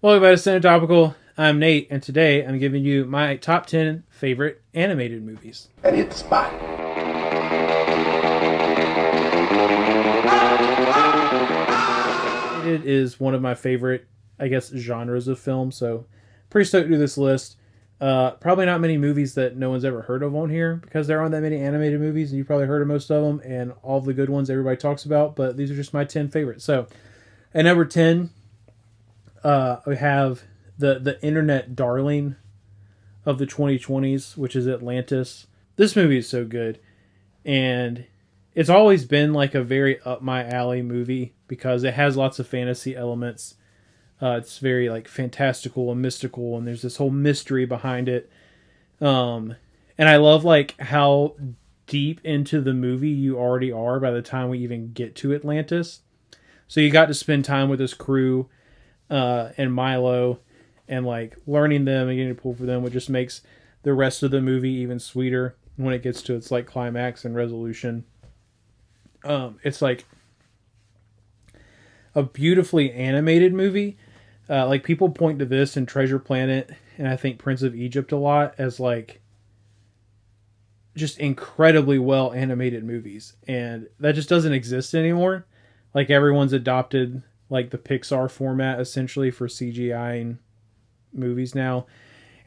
Welcome back to Center Topical. I'm Nate, and today I'm giving you my top 10 favorite animated movies. And it's spot. It is one of my favorite, genres of film, so pretty stoked to do this list. Probably not many movies that no one's ever heard of on here because there aren't that many animated movies, and you've probably heard of most of them and all of the good ones everybody talks about, but these are just my 10 favorites. So, at number 10, we have the internet darling of the 2020s, which is Atlantis. This movie is so good, and it's always been like a very up my alley movie because it has lots of fantasy elements. It's very like fantastical and mystical, and there's this whole mystery behind it. And I love like how deep into the movie you already are by the time we even get to Atlantis. So you got to spend time with this crew and Milo, and like learning them and getting to pull for them, which just makes the rest of the movie even sweeter when it gets to its like climax and resolution. It's like a beautifully animated movie. Like people point to this and Treasure Planet and I think Prince of Egypt a lot as like just incredibly well animated movies, and that just doesn't exist anymore. Like everyone's adopted like the Pixar format essentially for CGI movies now.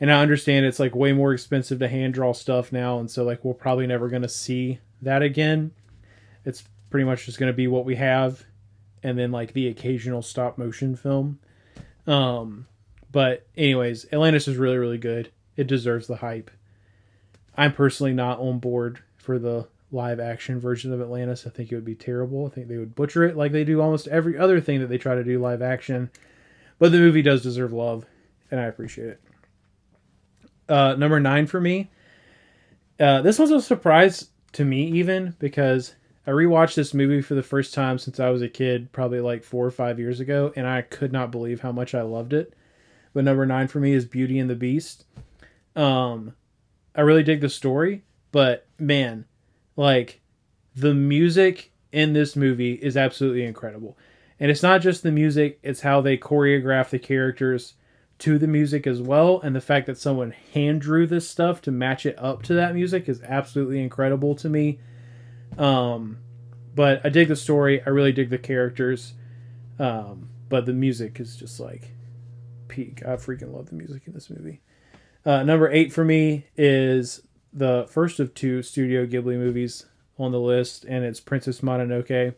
And I understand it's like way more expensive to hand draw stuff now, and so like we're probably never going to see that again. It's pretty much just going to be what we have, and then like the occasional stop motion film. But anyways, Atlantis is really really good. It deserves the hype. I'm personally not on board for the live action version of Atlantis. I think it would be terrible. I think they would butcher it like they do almost every other thing that they try to do live action. But the movie does deserve love, and I appreciate it. Number 9 for me. This was a surprise to me even because I rewatched this movie for the first time since I was a kid, probably like 4 or 5 years ago, and I could not believe how much I loved it. But number 9 for me is Beauty and the Beast. I really dig the story, but man, like the music in this movie is absolutely incredible. And it's not just the music, it's how they choreograph the characters to the music as well. And the fact that someone hand drew this stuff to match it up to that music is absolutely incredible to me. But I dig the story. I really dig the characters. But the music is just like peak. I freaking love the music in this movie. Number 8 for me is the first of 2 Studio Ghibli movies on the list, and it's Princess Mononoke.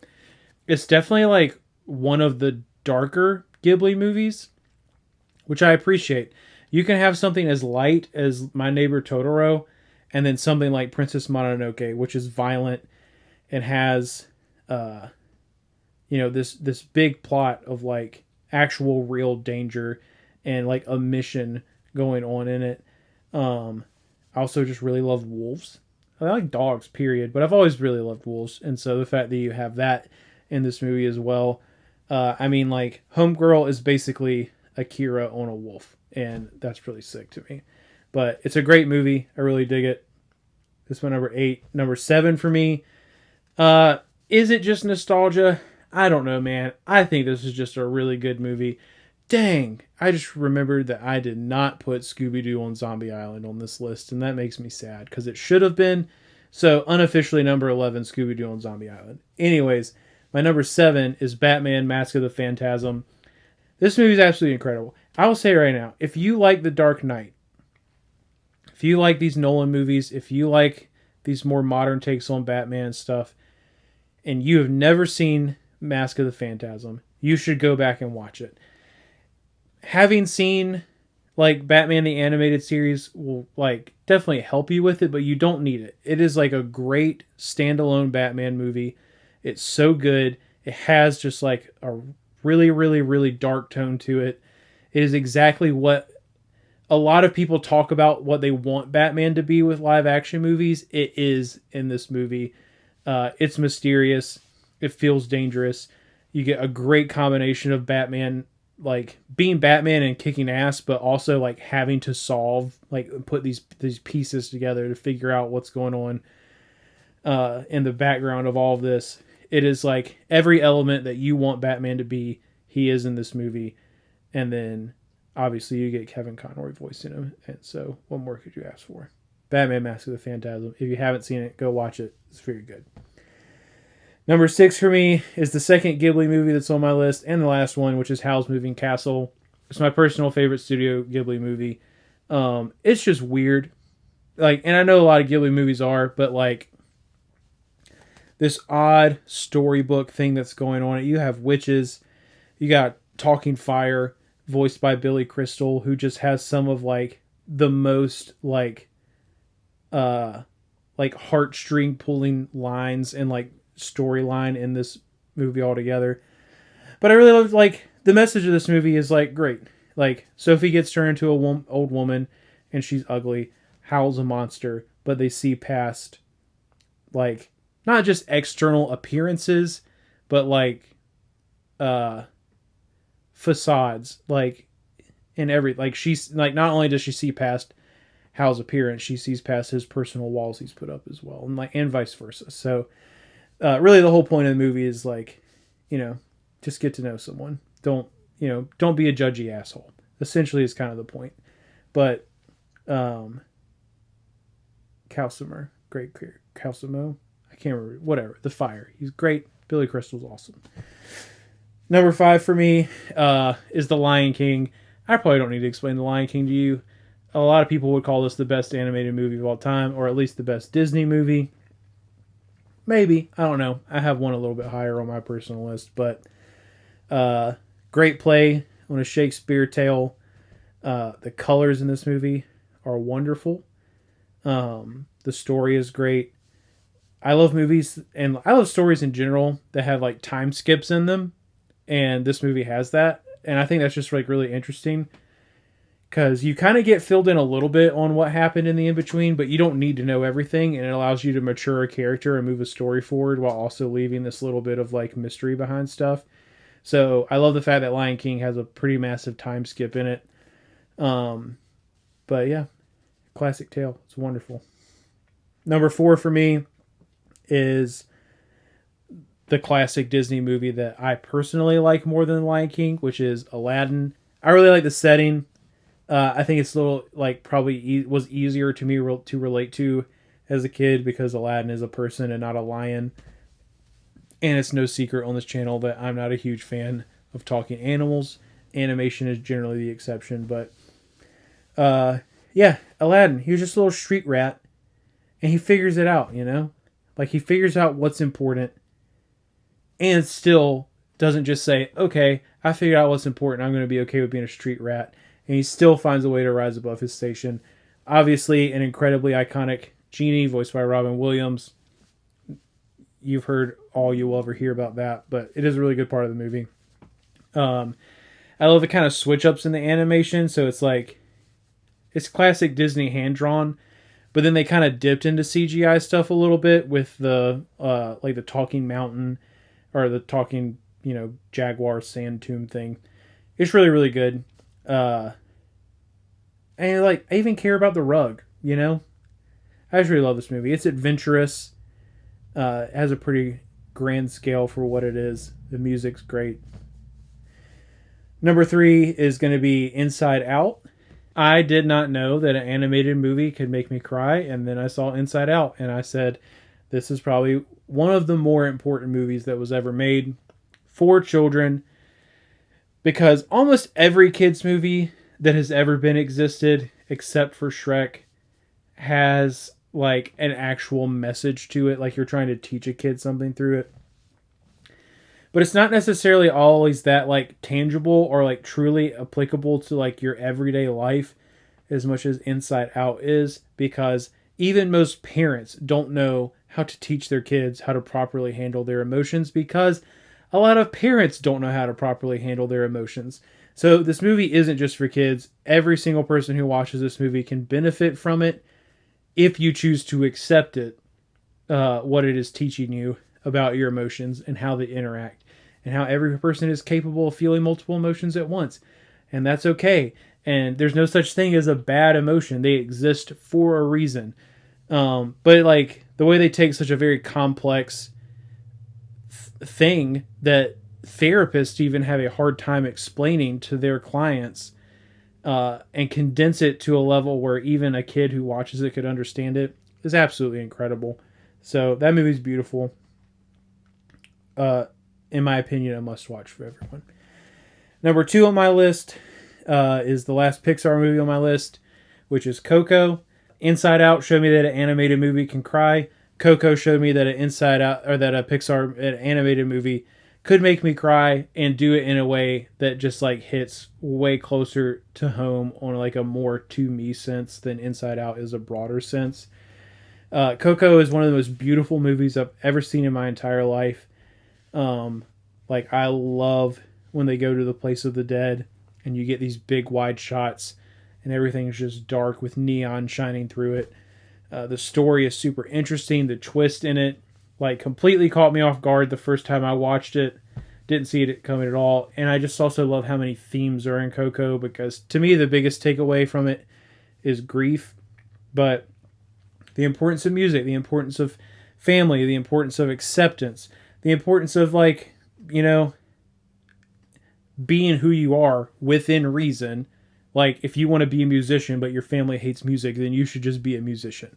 It's definitely like one of the darker Ghibli movies, which I appreciate. You can have something as light as My Neighbor Totoro, and then something like Princess Mononoke, which is violent and has, this big plot of like actual real danger and like a mission going on in it. I also just really love wolves. I like dogs, period, but I've always really loved wolves, and so the fact that you have that in this movie as well. Like Homegirl is basically Akira on a wolf, and that's really sick to me. But it's a great movie. I really dig it. This one number 8. Number 7 for me. Is it just nostalgia? I don't know, man. I think this is just a really good movie. Dang, I just remembered that I did not put Scooby-Doo on Zombie Island on this list, and that makes me sad, because it should have been. So, unofficially, number 11, Scooby-Doo on Zombie Island. Anyways, my number 7 is Batman Mask of the Phantasm. This movie is absolutely incredible. I will say right now, if you like The Dark Knight, if you like these Nolan movies, if you like these more modern takes on Batman and stuff, and you have never seen Mask of the Phantasm, you should go back and watch it. Having seen like Batman the Animated Series will like definitely help you with it, but you don't need it. It is like a great standalone Batman movie. It's so good. It has just like a really, really, really dark tone to it. It is exactly what a lot of people talk about what they want Batman to be with live action movies. It is in this movie. It's mysterious. It feels dangerous. You get a great combination of Batman like being Batman and kicking ass, but also like having to solve, like put these pieces together to figure out what's going on in the background of all of this. It is like every element that you want Batman to be, he is in this movie. And then obviously you get Kevin Conroy voicing him, and so what more could you ask for? Batman Mask of the Phantasm. If you haven't seen it, go watch it. It's very good. Number 6 for me is the second Ghibli movie that's on my list, and the last one, which is Howl's Moving Castle. It's my personal favorite Studio Ghibli movie. It's just weird. Like, and I know a lot of Ghibli movies are, but like this odd storybook thing that's going on. You have witches, you got talking fire, voiced by Billy Crystal, who just has some of like the most like heartstring pulling lines and like storyline in this movie altogether. But I really love, like, the message of this movie is like great. Like, Sophie gets turned into a old woman and she's ugly. Howl's a monster, but they see past like not just external appearances, but like facades, like in every, like, she's like, not only does she see past Hal's appearance, she sees past his personal walls he's put up as well, and like, and vice versa. So really the whole point of the movie is like, just get to know someone. Don't be a judgy asshole, essentially, is kind of the point. But Calcimer, great career. Calcimo, I can't remember, whatever, the fire, he's great. Billy Crystal's awesome. Number 5 for me is The Lion King. I probably don't need to explain The Lion King to you. A lot of people would call this the best animated movie of all time, or at least the best Disney movie. Maybe. I don't know. I have one a little bit higher on my personal list, but great play on a Shakespeare tale. The colors in this movie are wonderful. The story is great. I love movies, and I love stories in general that have like time skips in them, and this movie has that, and I think that's just like really interesting, because you kind of get filled in a little bit on what happened in the in-between, but you don't need to know everything, and it allows you to mature a character and move a story forward while also leaving this little bit of like mystery behind stuff. So I love the fact that Lion King has a pretty massive time skip in it. But yeah, classic tale. It's wonderful. Number 4 for me is the classic Disney movie that I personally like more than Lion King, which is Aladdin. I really like the setting. I think it's a little, like, probably was easier to me to relate to as a kid, because Aladdin is a person and not a lion. And it's no secret on this channel that I'm not a huge fan of talking animals. Animation is generally the exception, but yeah, Aladdin, he was just a little street rat, and he figures it out, Like, he figures out what's important, and still doesn't just say, okay, I figured out what's important, I'm going to be okay with being a street rat. And he still finds a way to rise above his station. Obviously, an incredibly iconic genie, voiced by Robin Williams. You've heard all you will ever hear about that, but it is a really good part of the movie. I love the kind of switch-ups in the animation, so it's like, it's classic Disney hand-drawn, but then they kind of dipped into CGI stuff a little bit with the, like the talking mountain, or the talking, jaguar sand tomb thing. It's really, really good. And like, I even care about the rug, I just really love this movie. It's adventurous. It has a pretty grand scale for what it is. The music's great. Number 3 is going to be Inside Out. I did not know that an animated movie could make me cry, and then I saw Inside Out, and I said, this is probably one of the more important movies that was ever made for children, because almost every kids movie that has ever been existed, except for Shrek, has like an actual message to it, like you're trying to teach a kid something through it. But it's not necessarily always that like tangible or like truly applicable to like your everyday life as much as Inside Out is, because even most parents don't know how to teach their kids how to properly handle their emotions, because a lot of parents don't know how to properly handle their emotions. So this movie isn't just for kids. Every single person who watches this movie can benefit from it if you choose to accept it, what it is teaching you about your emotions and how they interact, and how every person is capable of feeling multiple emotions at once. And that's okay. And there's no such thing as a bad emotion. They exist for a reason. But like the way they take such a very complex thing that therapists even have a hard time explaining to their clients, and condense it to a level where even a kid who watches it could understand it is absolutely incredible. So that movie's beautiful. In my opinion, a must watch for everyone. Number 2 on my list is the last Pixar movie on my list, which is Coco. Inside Out showed me that an animated movie can cry. Coco showed me that that a Pixar an animated movie could make me cry and do it in a way that just like hits way closer to home on like a more to me sense than Inside Out is a broader sense. Coco is one of the most beautiful movies I've ever seen in my entire life. Like I love when they go to the place of the dead and you get these big wide shots and everything's just dark with neon shining through it. The story is super interesting. The twist in it, like, completely caught me off guard the first time I watched it. Didn't see it coming at all. And I just also love how many themes are in Coco, because to me the biggest takeaway from it is grief. But the importance of music, the importance of family, the importance of acceptance, the importance of, like, you know, being who you are within reason. Like, if you want to be a musician but your family hates music, then you should just be a musician.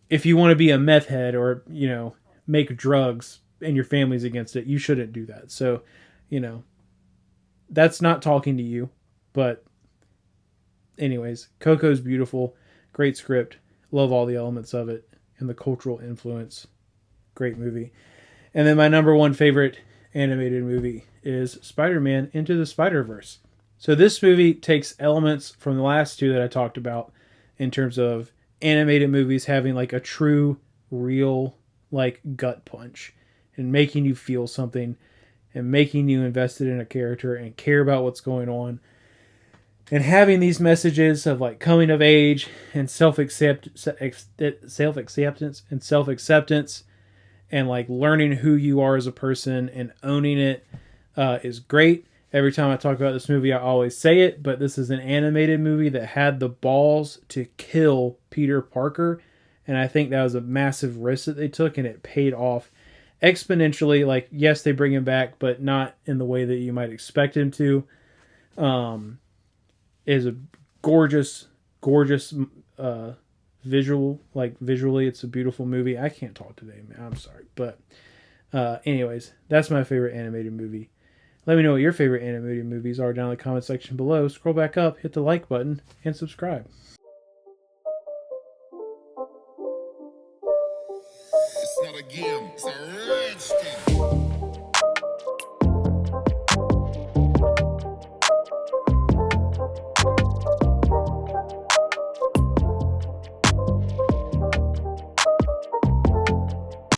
If you want to be a meth head or, you know, make drugs and your family's against it, you shouldn't do that. So, you know, that's not talking to you. But anyways, Coco's beautiful. Great script. Love all the elements of it and the cultural influence. Great movie. And then my number 1 favorite animated movie is Spider-Man Into the Spider-Verse. So this movie takes elements from the last 2 that I talked about in terms of animated movies having like a true, real, like, gut punch and making you feel something and making you invested in a character and care about what's going on. And having these messages of like coming of age and self-acceptance and like learning who you are as a person and owning it is great. Every time I talk about this movie, I always say it, but this is an animated movie that had the balls to kill Peter Parker. And I think that was a massive risk that they took, and it paid off exponentially. Like, yes, they bring him back, but not in the way that you might expect him to. It is a gorgeous, gorgeous visual. Like, visually, it's a beautiful movie. I can't talk today, man. I'm sorry. But anyways, that's my favorite animated movie. Let me know what your favorite animated movies are down in the comment section below. Scroll back up, hit the like button, and subscribe. It's not a game, it's a